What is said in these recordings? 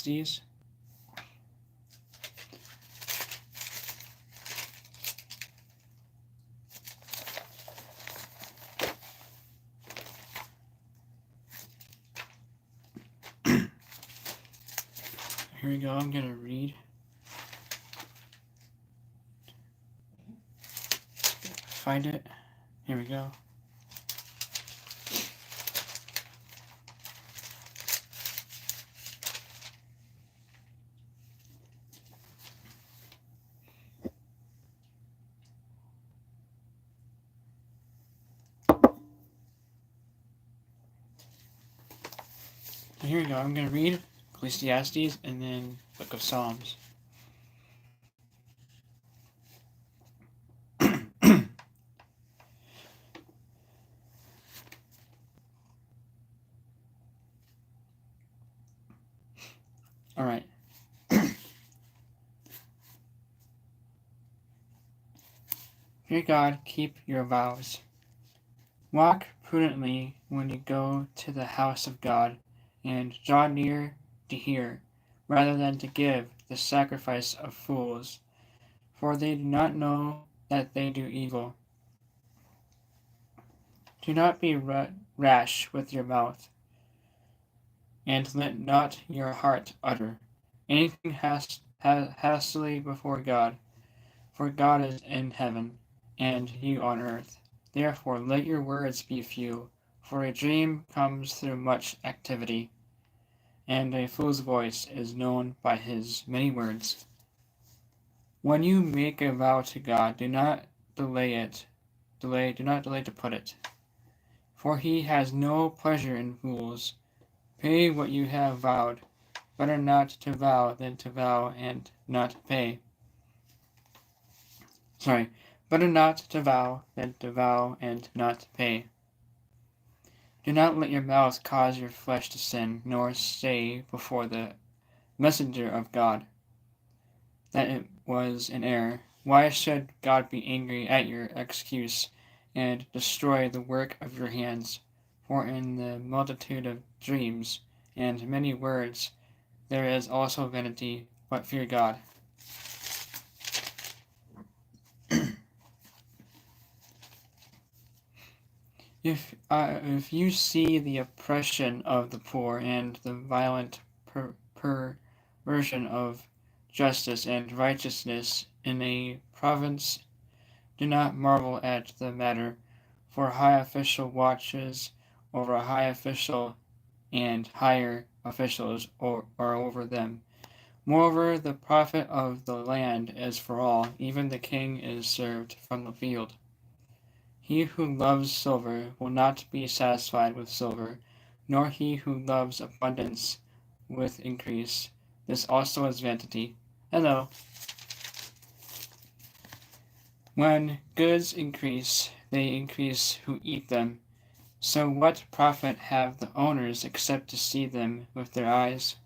Ecclesiastes. Here we go, I'm going to read. Find it. Here we go. So here we go, I'm going to read Ecclesiastes and then Book of Psalms. Alright. Fear God, keep your vows. Walk prudently when you go to the house of God, and draw near to hear, rather than to give the sacrifice of fools, for they do not know that they do evil. Do not be rash with your mouth, and let not your heart utter anything hastily before God, for God is in heaven, and you on earth. Therefore let your words be few, for a dream comes through much activity, and a fool's voice is known by his many words. When you make a vow to God, do not delay to put it, for he has no pleasure in fools. Pay what you have vowed. Better not to vow than to vow and not pay. Better not to vow than to vow and not pay. Do not let your mouth cause your flesh to sin, nor say before the messenger of God that it was an error. Why should God be angry at your excuse and destroy the work of your hands? For in the multitude of dreams and many words there is also vanity, but fear God. If you see the oppression of the poor and the violent perversion of justice and righteousness in a province, do not marvel at the matter, for a high official watches over a high official, and higher officials are over them. Moreover, the profit of the land is for all, even the king is served from the field. He who loves silver will not be satisfied with silver, nor he who loves abundance with increase. This also is vanity. Hello. When goods increase, they increase who eat them. So what profit have the owners except to see them with their eyes?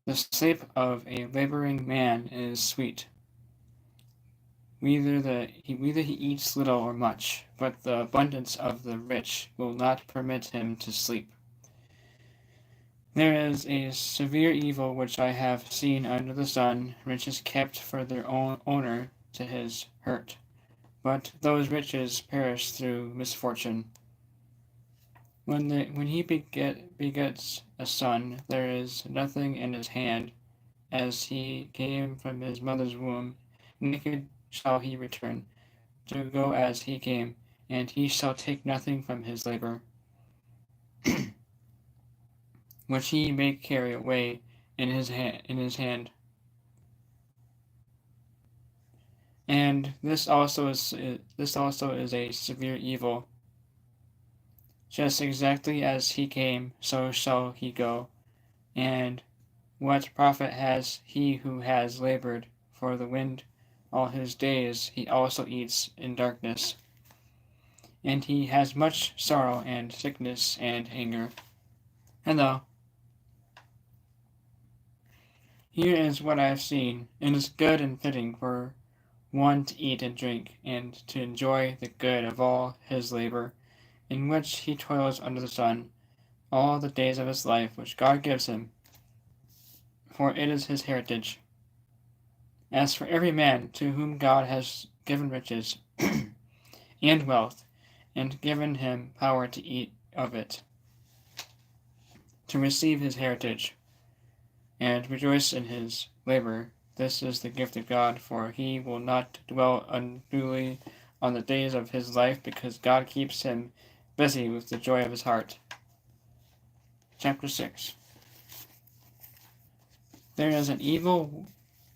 The sleep of a laboring man is sweet, whether he eats little or much, but the abundance of the rich will not permit him to sleep. There is a severe evil which I have seen under the sun, riches kept for their own owner to his hurt, but those riches perish through misfortune. When he begets a son, there is nothing in his hand, as he came from his mother's womb. Naked shall he return, to go as he came, and he shall take nothing from his labor, which he may carry away in his hand. And this also is a severe evil. Just exactly as he came, so shall he go. And what profit has he who has labored for the wind all his days? He also eats in darkness. And he has much sorrow and sickness and anger. Hello. Here is what I have seen. It is good and fitting for one to eat and drink, and to enjoy the good of all his labor, in which he toils under the sun, all the days of his life which God gives him. for it is his heritage. As for every man to whom God has given riches and wealth, and given him power to eat of it, to receive his heritage, and rejoice in his labor, this is the gift of God, for he will not dwell unduly on the days of his life, because God keeps him busy with the joy of his heart. Chapter 6. There is an evil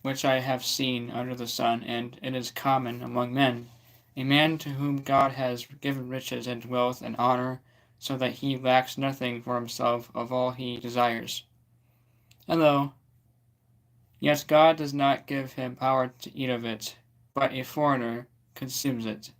which I have seen under the sun, and it is common among men, a man to whom God has given riches and wealth and honor, so that he lacks nothing for himself of all he desires. Hello. Yet God does not give him power to eat of it, but a foreigner consumes it.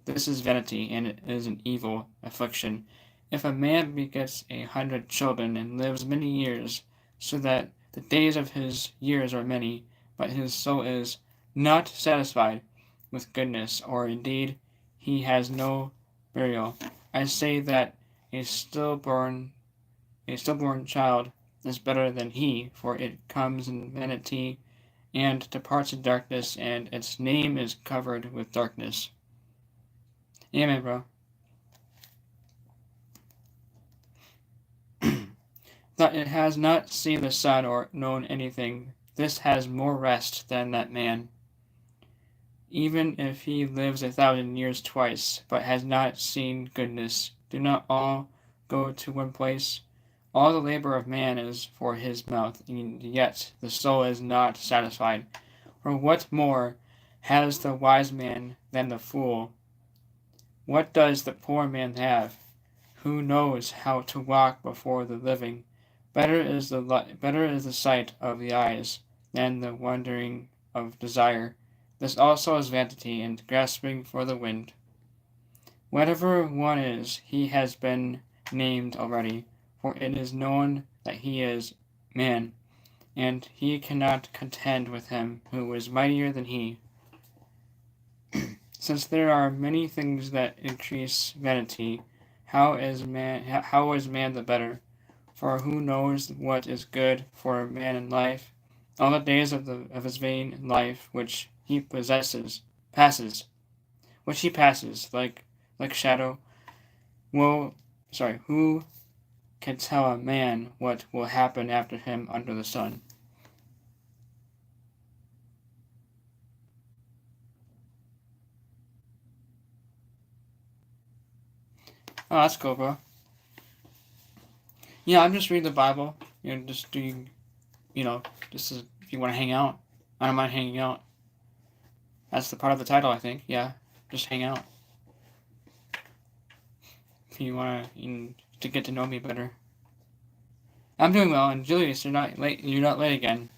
This is vanity, and it is an evil affliction. If a man begets 100 children and lives many years, so that the days of his years are many, but his soul is not satisfied with goodness, or indeed he has no burial, I say that a stillborn child is better than he, for it comes in vanity and departs in darkness, and its name is covered with darkness. Amen, bro. That it has not seen the sun or known anything, this has more rest than that man. Even if he lives 1,000 years twice, but has not seen goodness, do not all go to one place? All the labor of man is for his mouth, and yet the soul is not satisfied. For what more has the wise man than the fool? What does the poor man have? Who knows how to walk before the living? Better is the sight of the eyes than the wandering of desire. This also is vanity and grasping for the wind. Whatever one is, he has been named already, for it is known that he is man, and he cannot contend with him who is mightier than he. Since there are many things that increase vanity, how is man the better? For who knows what is good for a man in life? All the days of his vain life which he passes like shadow. Who can tell a man what will happen after him under the sun? Oh, that's cool, bro. Yeah, I'm just reading the Bible. Just doing, just if you want to hang out. I don't mind hanging out. That's the part of the title, I think. Yeah, just hang out. If you want to get to know me better. I'm doing well, and Julius, you're not late. You're not late again.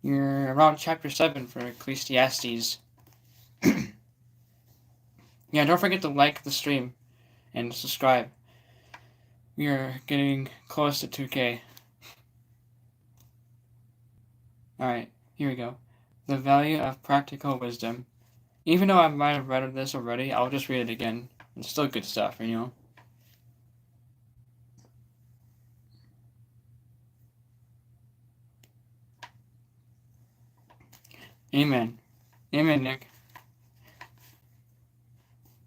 You're around chapter 7 for Ecclesiastes. Yeah, don't forget to like the stream and subscribe. We are getting close to 2K. Alright, here we go. The value of practical wisdom. Even though I might have read this already, I'll just read it again. It's still good stuff, Amen. Amen, Nick.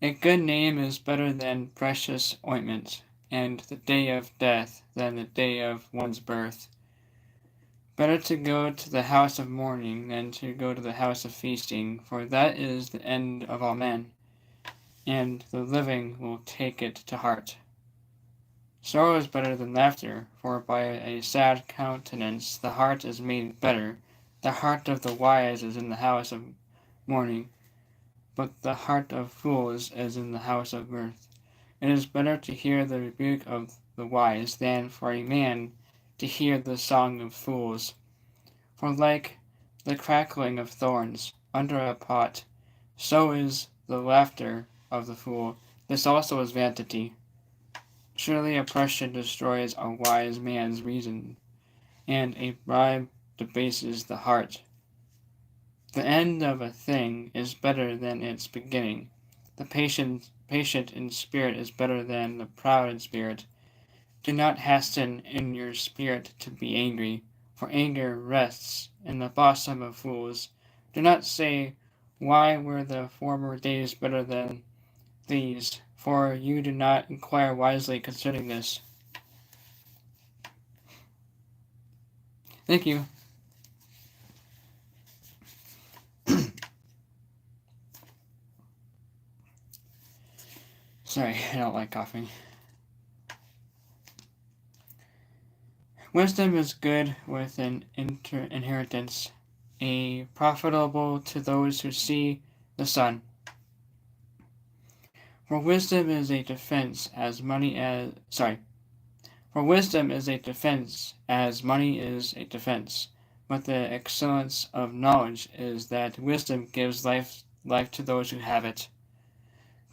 A good name is better than precious ointment, and the day of death than the day of one's birth. Better to go to the house of mourning than to go to the house of feasting, for that is the end of all men, and the living will take it to heart. Sorrow is better than laughter, for by a sad countenance the heart is made better. The heart of the wise is in the house of mourning, but the heart of fools is in the house of mirth. It is better to hear the rebuke of the wise than for a man to hear the song of fools. For like the crackling of thorns under a pot, so is the laughter of the fool. This also is vanity. Surely oppression destroys a wise man's reason, and a bribe debases the heart. The end of a thing is better than its beginning. The patient in spirit is better than the proud in spirit. Do not hasten in your spirit to be angry, for anger rests in the bosom of fools. Do not say, why were the former days better than these? For you do not inquire wisely concerning this. Thank you. Sorry, I don't like coughing. Wisdom is good with an inheritance, a profitable to those who see the sun. For wisdom is a defense as money as For wisdom is a defense as money is a defense. But the excellence of knowledge is that wisdom gives life to those who have it.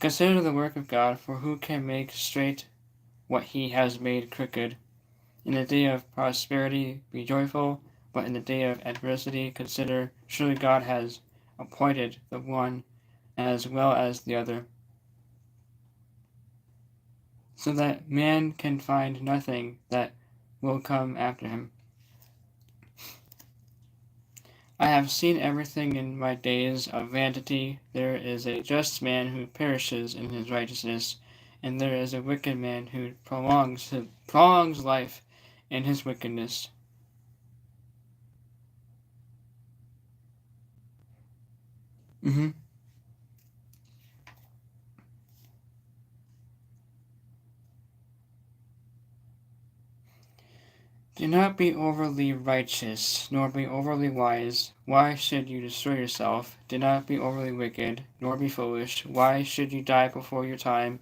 Consider the work of God, for who can make straight what he has made crooked? In the day of prosperity be joyful, but in the day of adversity consider, surely God has appointed the one as well as the other, so that man can find nothing that will come after him. I have seen everything in my days of vanity. There is a just man who perishes in his righteousness, and there is a wicked man who prolongs life in his wickedness. Mm-hmm. Do not be overly righteous, nor be overly wise. Why should you destroy yourself? Do not be overly wicked, nor be foolish. Why should you die before your time?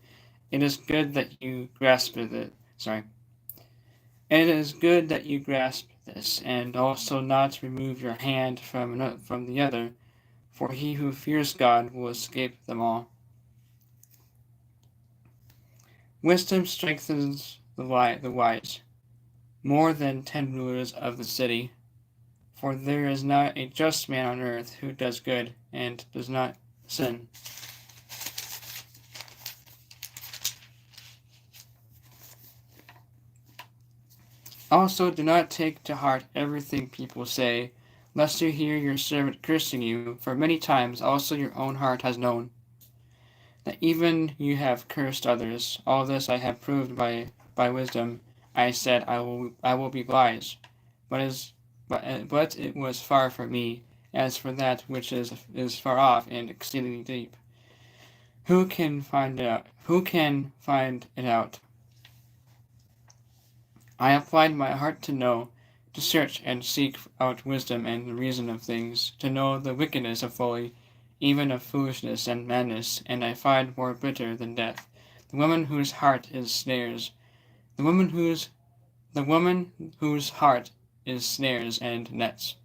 It is good that you grasp it. It is good that you grasp this, and also not remove your hand from the other, for he who fears God will escape them all. Wisdom strengthens the wise, more than 10 rulers of the city. For there is not a just man on earth who does good and does not sin. Also, do not take to heart everything people say, lest you hear your servant cursing you, for many times also your own heart has known that even you have cursed others. All this I have proved by wisdom. I said, I will be wise, but it was far from me. As for that which is far off and exceedingly deep, who can find it out? Who can find it out? I applied my heart to know, to search and seek out wisdom and the reason of things, to know the wickedness of folly, even of foolishness and madness, and I find more bitter than death. The woman whose heart is snares, the woman whose heart is snares and nets,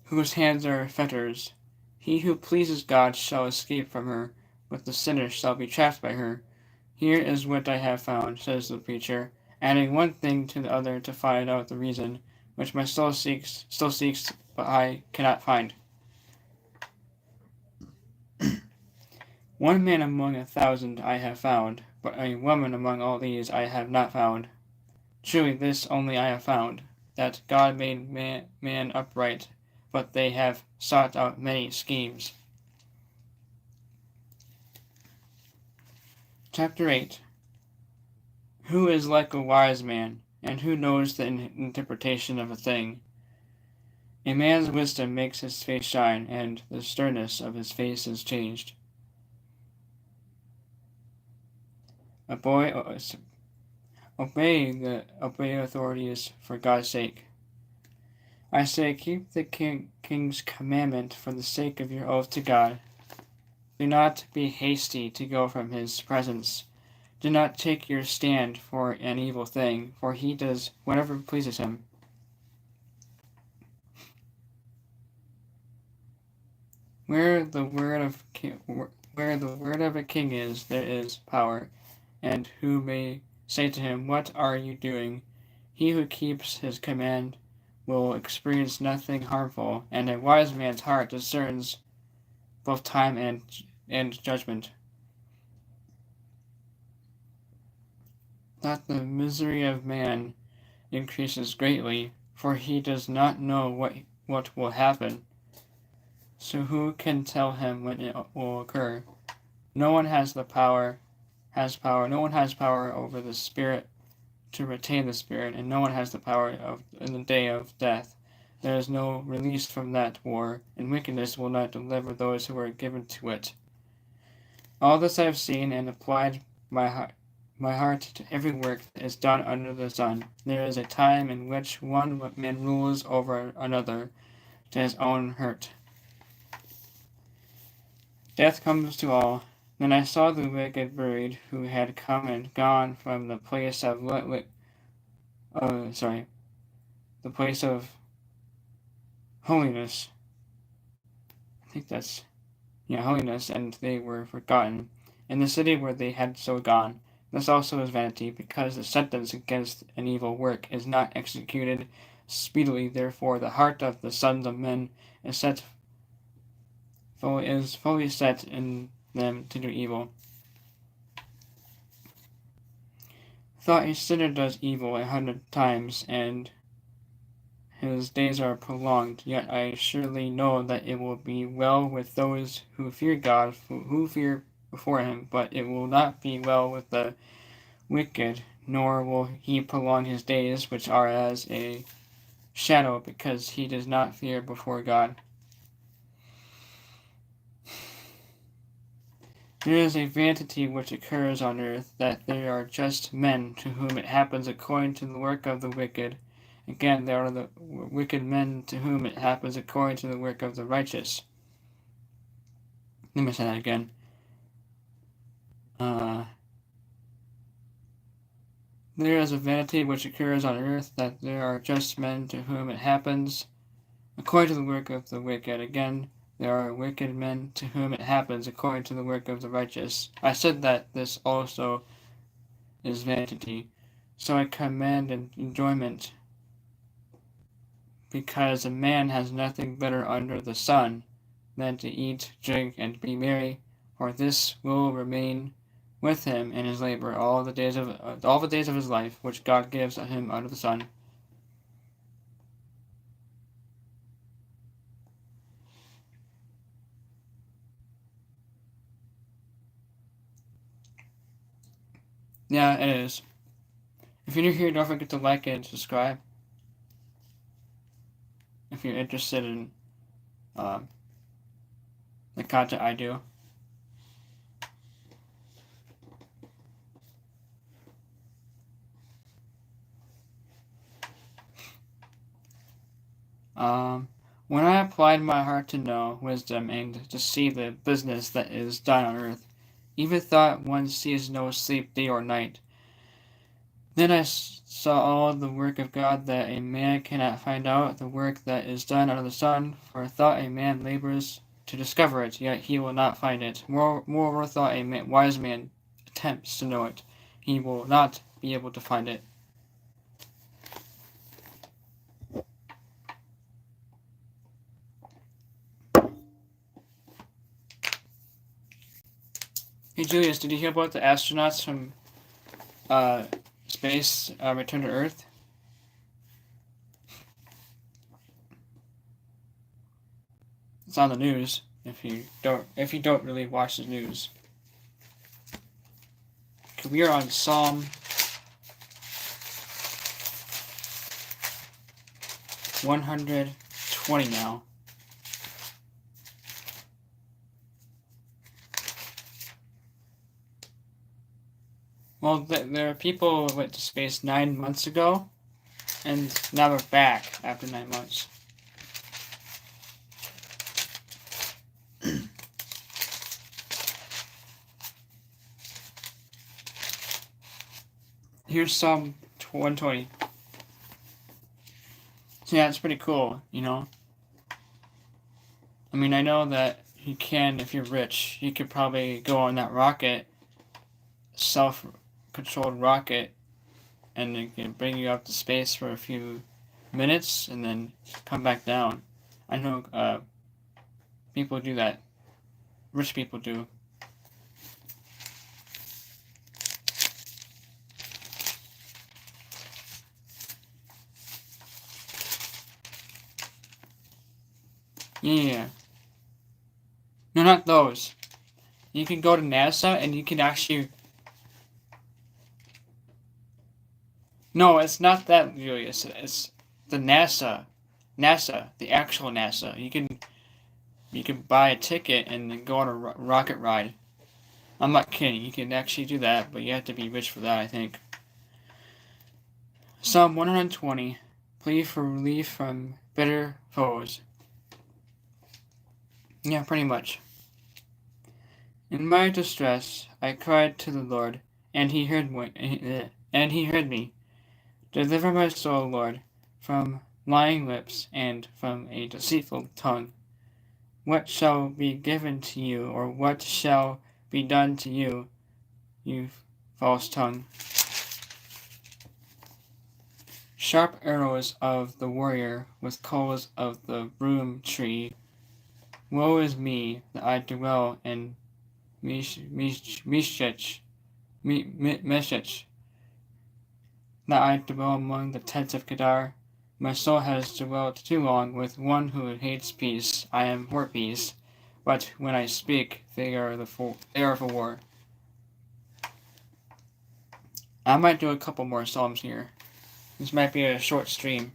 whose hands are fetters. He who pleases God shall escape from her, but the sinner shall be trapped by her. Here is what I have found, says the preacher, adding one thing to the other to find out the reason, which my soul still seeks, but I cannot find. One man among 1,000 I have found, but a woman among all these I have not found. Truly this only I have found, that God made man upright, but they have sought out many schemes. Chapter 8. Who is like a wise man, and who knows the interpretation of a thing? A man's wisdom makes his face shine, and the sternness of his face is changed. Obey authorities for God's sake. I say, keep the king's commandment for the sake of your oath to God. Do not be hasty to go from his presence. Do not take your stand for an evil thing, for he does whatever pleases him. Where the word of a king is, there is power. And who may say to him, what are you doing? He who keeps his command will experience nothing harmful, and a wise man's heart discerns both time and judgment. that the misery of man increases greatly, for he does not know what will happen. So who can tell him when it will occur? No one has power. No one has power over the spirit to retain the spirit, and no one has the power in the day of death. There is no release from that war, and wickedness will not deliver those who are given to it. All this I have seen and applied my heart to every work that is done under the sun. There is a time in which one man rules over another to his own hurt. Death comes to all. Then I saw the wicked buried, who had come and gone from the place of the place of holiness. I think that's holiness, and they were forgotten in the city where they had so gone. This also is vanity, because the sentence against an evil work is not executed speedily. Therefore, the heart of the sons of men is fully set in them to do evil. Thought a sinner does evil 100 times, and his days are prolonged, yet I surely know that it will be well with those who fear God, who fear before him, but it will not be well with the wicked, nor will he prolong his days, which are as a shadow, because he does not fear before God. There is a vanity which occurs on earth, that there are just men to whom it happens according to the work of the wicked. Again, there are the wicked men to whom it happens according to the work of the righteous. Let me say that again. There is a vanity which occurs on earth, that there are just men to whom it happens according to the work of the wicked. Again, there are wicked men to whom it happens according to the work of the righteous. I said that this also is vanity. So I command enjoyment, because a man has nothing better under the sun than to eat, drink, and be merry, for this will remain with him in his labor all the days of his life, which God gives him under the sun. Yeah, it is. If you're new here, don't forget to like and subscribe if you're interested in the content I do. When I applied my heart to know wisdom and to see the business that is done on earth, even thought one sees no sleep day or night. Then I saw all the work of God, that a man cannot find out the work that is done under the sun, for thought a man labors to discover it, yet he will not find it. Moreover, thought a wise man attempts to know it, he will not be able to find it. Hey Julius, did you hear about the astronauts from space return to Earth? It's on the news. If you don't really watch the news, we are on Psalm 120 now. Well, there are people who went to space 9 months ago, and now they're back after 9 months. Here's Psalm 120. So yeah, it's pretty cool, you know? I mean, I know that you can, if you're rich, you could probably go on that rocket, self-controlled rocket, and it can bring you up to space for a few minutes and then come back down. I know people do that. Rich people do. Yeah. No, not those. You can go to NASA and you can actually... No, it's not that, Julius. It's the NASA. NASA. The actual NASA. You can buy a ticket and then go on a rocket ride. I'm not kidding. You can actually do that, but you have to be rich for that, I think. Psalm 120. Plead for relief from bitter foes. Yeah, pretty much. In my distress, I cried to the Lord, and He heard me. Deliver my soul, Lord, from lying lips and from a deceitful tongue. What shall be given to you, or what shall be done to you, you false tongue? Sharp arrows of the warrior with coals of the broom tree. Woe is me that I dwell in Meshech, that I dwell among the tents of Kedar. My soul has dwelt too long with one who hates peace. I am for peace, but when I speak, they are for war. I might do a couple more psalms here. This might be a short stream.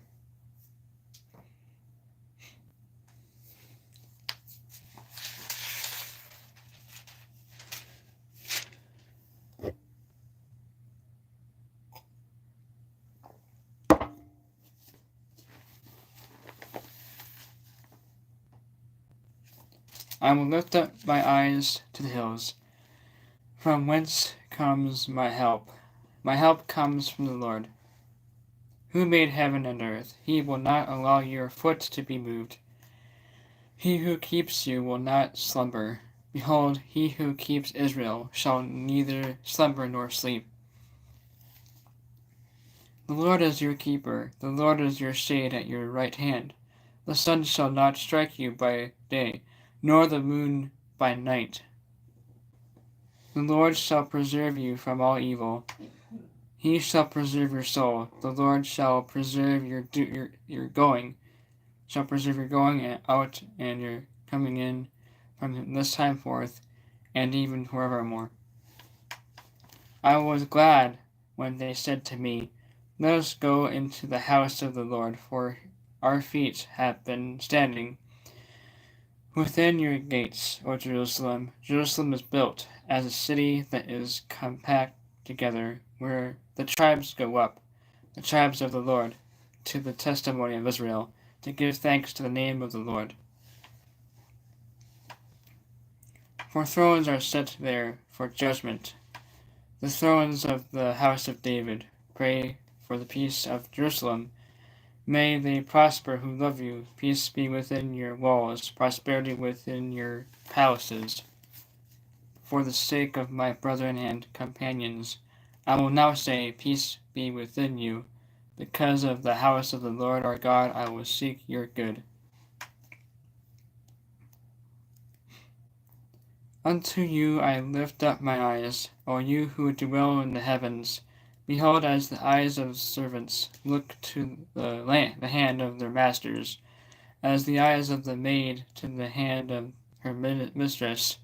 I will lift up my eyes to the hills. From whence comes my help? My help comes from the Lord, who made heaven and earth. He will not allow your foot to be moved. He who keeps you will not slumber. Behold, he who keeps Israel shall neither slumber nor sleep. The Lord is your keeper. The Lord is your shade at your right hand. The sun shall not strike you by day, nor the moon by night. The Lord shall preserve you from all evil. He shall preserve your soul. The Lord shall preserve your going. Shall preserve your going out and your coming in from this time forth, and even forevermore. I was glad when they said to me, let us go into the house of the Lord, for our feet have been standing within your gates, O Jerusalem. Jerusalem is built as a city that is compact together, where the tribes go up, the tribes of the Lord, to the testimony of Israel, to give thanks to the name of the Lord. For thrones are set there for judgment, the thrones of the house of David. Pray for the peace of Jerusalem. May they prosper who love you. Peace be within your walls, prosperity within your palaces. For the sake of my brethren and companions, I will now say, peace be within you. Because of the house of the Lord our God, I will seek your good. Unto you I lift up my eyes, O you who dwell in the heavens. Behold, as the eyes of servants look to the hand of their masters, as the eyes of the maid to the hand of her mistress,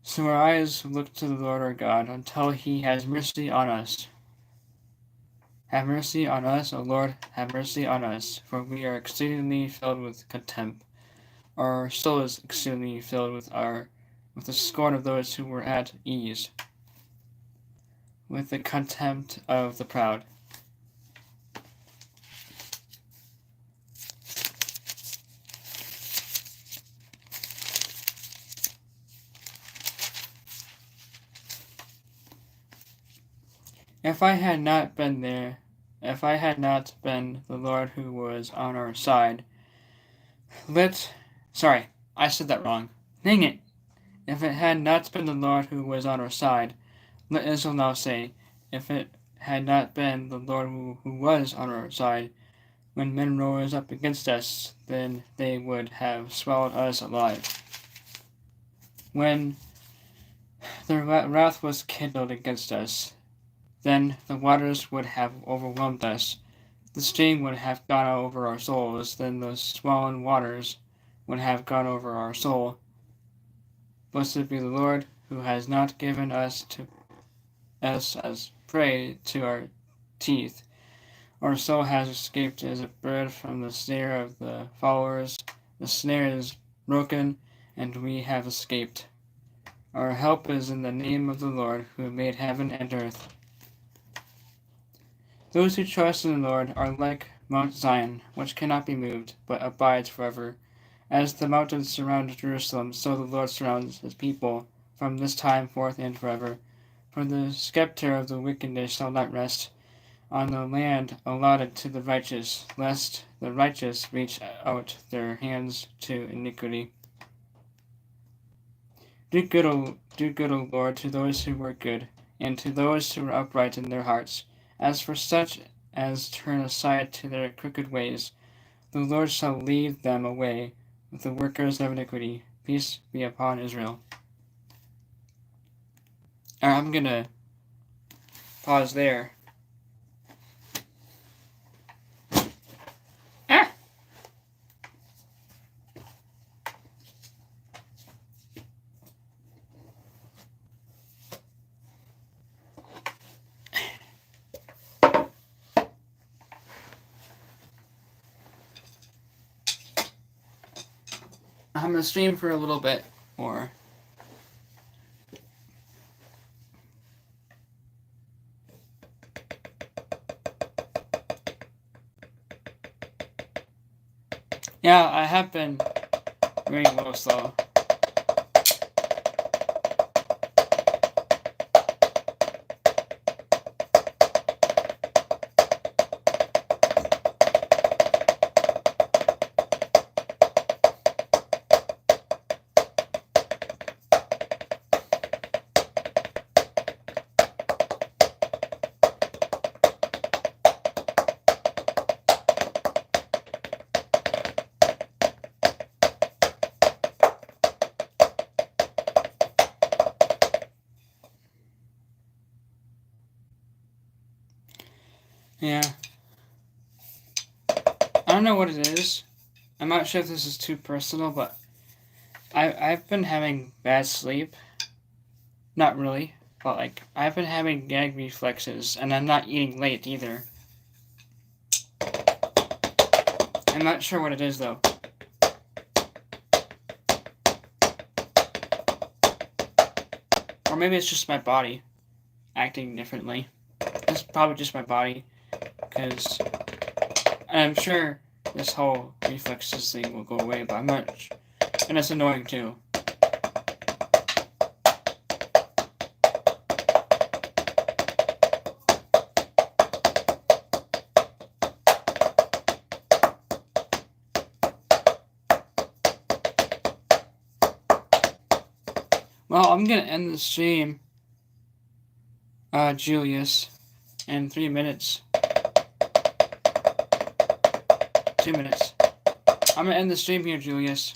so our eyes look to the Lord our God, until he has mercy on us. Have mercy on us, O Lord, have mercy on us, for we are exceedingly filled with contempt. Our soul is exceedingly filled with the scorn of those who were at ease, with the contempt of the proud. If I had not been the Lord who was on our side, sorry, I said that wrong. Dang it! If it had not been the Lord who was on our side, let Israel now say, if it had not been the Lord who was on our side, when men rose up against us, then they would have swallowed us alive. When their wrath was kindled against us, then the waters would have overwhelmed us. The stream would have gone over our souls. Then the swollen waters would have gone over our soul. Blessed be the Lord, who has not given us as prey to our teeth. Our soul has escaped as a bird from the snare of the followers. The snare is broken, and we have escaped. Our help is in the name of the Lord, who made heaven and earth. Those who trust in the Lord are like Mount Zion, which cannot be moved, but abides forever. As the mountains surround Jerusalem, so the Lord surrounds his people from this time forth and forever. For the scepter of the wicked shall not rest on the land allotted to the righteous, lest the righteous reach out their hands to iniquity. Do good, O Lord, to those who work good, and to those who are upright in their hearts. As for such as turn aside to their crooked ways, the Lord shall lead them away with the workers of iniquity. Peace be upon Israel. Alright, I'm gonna pause there. I'm gonna stream for a little bit more. Yeah, I have been reading a little slow. Yeah. I don't know what it is. I'm not sure if this is too personal, but I've been having bad sleep. Not really, but like I've been having gag reflexes, and I'm not eating late either. I'm not sure what it is though. Or maybe it's just my body acting differently. It's probably just my body, because I'm sure this whole reflexes thing will go away, but I'm not, and it's annoying too. Well, I'm gonna end the stream, Julius, in 3 minutes. 2 minutes. I'm gonna end the stream here, Julius.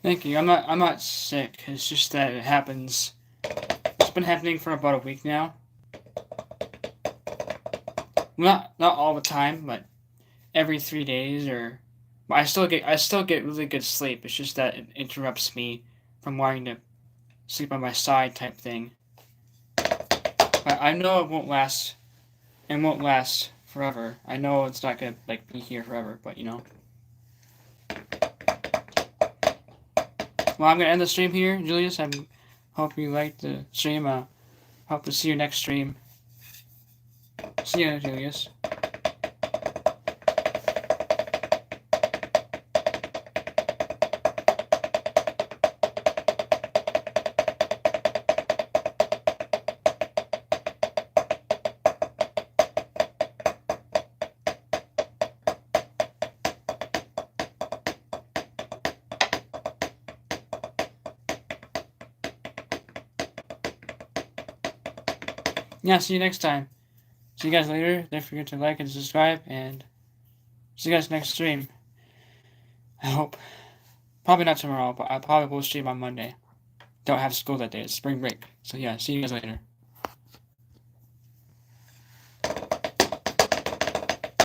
Thank you. I'm not sick. It's just that it happens. It's been happening for about a week now. Not all the time, but every 3 days or. But I still get really good sleep. It's just that it interrupts me from wanting to sleep on my side type thing. But I know it won't last. It won't last forever. I know it's not gonna like be here forever, but you know. Well, I'm gonna end the stream here, Julius. I hope you liked the stream. Hope to see you next stream. See ya, Julius. yeah, see you next time. See you guys later. Don't forget to like and subscribe, and see you guys next stream. I hope. Probably not tomorrow, but I probably will stream on Monday. Don't have school that day. It's spring break. So yeah, see you guys later.